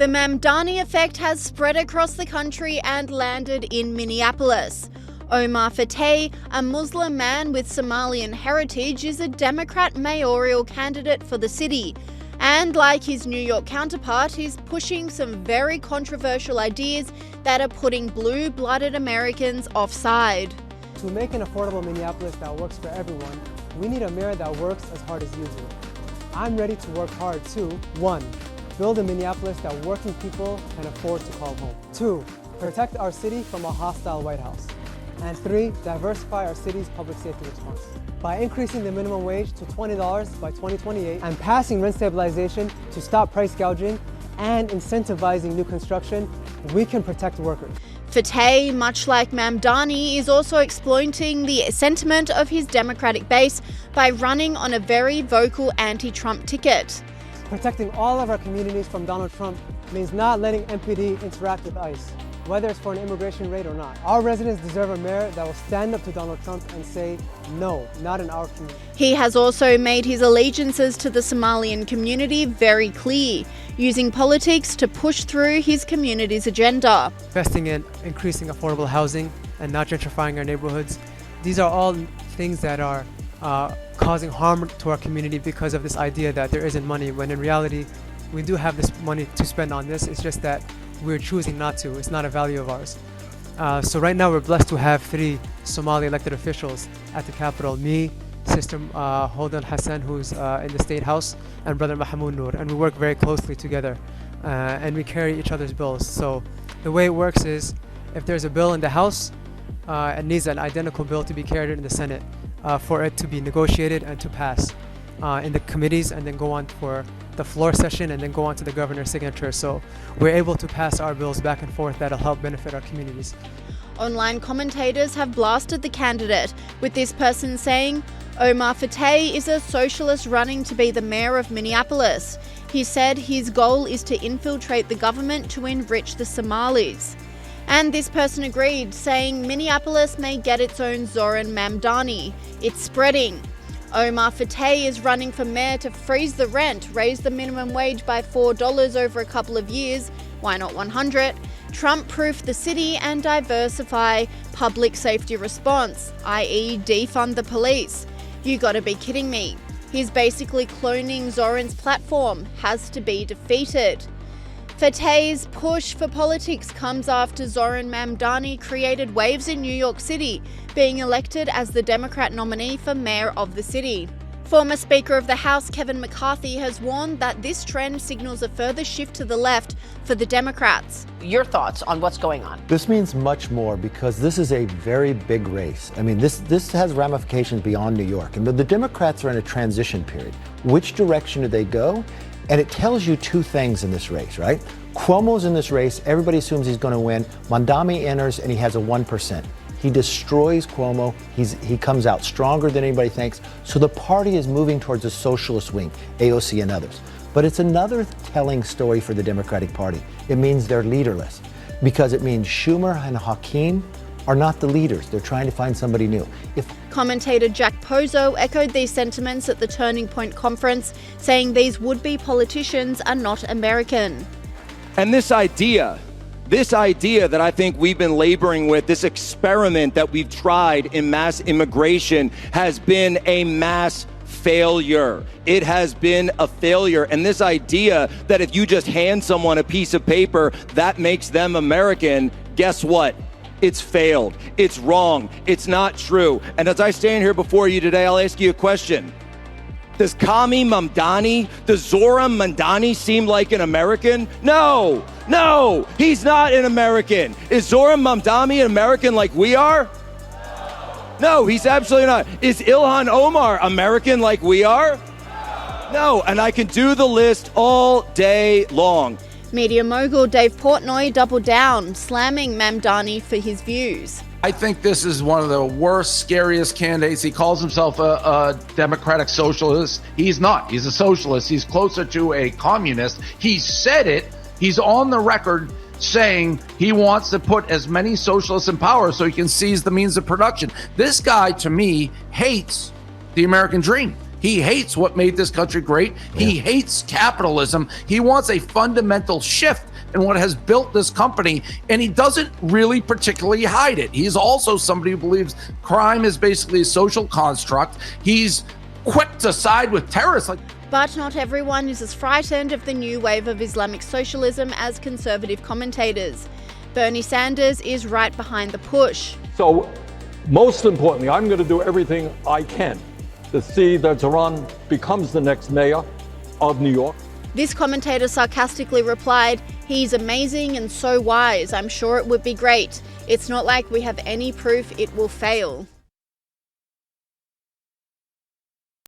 The Mamdani effect has spread across the country and landed in Minneapolis. Omar Fateh, a Muslim man with Somalian heritage, is a Democrat mayoral candidate for the city. And like his New York counterpart, he's pushing some very controversial ideas that are putting blue-blooded Americans offside. To make an affordable Minneapolis that works for everyone, we need a mayor that works as hard as you do. I'm ready to work hard to 1. Build a Minneapolis that working people can afford to call home. 2. Protect our city from a hostile White House. And 3. Diversify our city's public safety response. By increasing the minimum wage to $20 by 2028 and passing rent stabilization to stop price gouging and incentivizing new construction, we can protect workers. Fateh, much like Mamdani, is also exploiting the sentiment of his Democratic base by running on a very vocal anti-Trump ticket. Protecting all of our communities from Donald Trump means not letting MPD interact with ICE, whether it's for an immigration raid or not. Our residents deserve a mayor that will stand up to Donald Trump and say, no, not in our community. He has also made his allegiances to the Somalian community very clear, using politics to push through his community's agenda. Investing in increasing affordable housing and not gentrifying our neighborhoods. These are all things that are causing harm to our community because of this idea that there isn't money, when in reality, we do have this money to spend on this. It's just that we're choosing not to. It's not a value of ours. So right now we're blessed to have 3 Somali elected officials at the Capitol. Me, Sister Holdan Hassan, who's in the State House, and Brother Mahmoud Noor. And we work very closely together and we carry each other's bills. So the way it works is if there's a bill in the House, it needs an identical bill to be carried in the Senate for it to be negotiated and to pass in the committees and then go on for the floor session and then go on to the governor's signature. So we're able to pass our bills back and forth that'll help benefit our communities. Online commentators have blasted the candidate, with this person saying, Omar Fateh is a socialist running to be the mayor of Minneapolis. He said his goal is to infiltrate the government to enrich the Somalis. And this person agreed, saying Minneapolis may get its own Zoran Mamdani. It's spreading. Omar Fateh is running for mayor to freeze the rent, raise the minimum wage by $4 over a couple of years, why not 100, Trump-proof the city and diversify public safety response, i.e. defund the police. You gotta be kidding me. He's basically cloning Zoran's platform, has to be defeated. Fateh's push for politics comes after Zoran Mamdani created waves in New York City, being elected as the Democrat nominee for mayor of the city. Former Speaker of the House Kevin McCarthy has warned that this trend signals a further shift to the left for the Democrats. Your thoughts on what's going on? This means much more because this is a very big race. I mean, this has ramifications beyond New York. And the Democrats are in a transition period. Which direction do they go? And it tells you 2 things in this race, right? Cuomo's in this race. Everybody assumes he's going to win. Mamdani enters and he has a 1%. He destroys Cuomo. He comes out stronger than anybody thinks. So the party is moving towards a socialist wing, AOC and others. But it's another telling story for the Democratic Party. It means they're leaderless because it means Schumer and Hakeem are not the leaders. They're trying to find somebody new. Commentator Jack Pozo echoed these sentiments at the Turning Point conference, saying these would-be politicians are not American. And this idea that I think we've been laboring with, this experiment that we've tried in mass immigration, has been a mass failure. It has been a failure. And this idea that if you just hand someone a piece of paper, that makes them American, guess what? It's failed. It's wrong. It's not true. And as I stand here before you today, I'll ask you a question. Does Kami Mamdani, does Zoran Mamdani seem like an American? No, he's not an American. Is Zoran Mamdani an American like we are? No, he's absolutely not. Is Ilhan Omar American like we are? No, and I can do the list all day long. Media mogul Dave Portnoy doubled down, slamming Mamdani for his views. I think this is one of the worst, scariest candidates. He calls himself a democratic socialist. He's not. He's a socialist. He's closer to a communist. He said it. He's on the record saying he wants to put as many socialists in power so he can seize the means of production. This guy, to me, hates the American dream. He hates what made this country great. He hates capitalism. He wants a fundamental shift in what has built this company, and he doesn't really particularly hide it. He's also somebody who believes crime is basically a social construct. He's quick to side with terrorists. But not everyone is as frightened of the new wave of Islamic socialism as conservative commentators. Bernie Sanders is right behind the push. So, most importantly, I'm going to do everything I can to see that Tehran becomes the next mayor of New York. This commentator sarcastically replied, "He's amazing and so wise. I'm sure it would be great. It's not like we have any proof it will fail."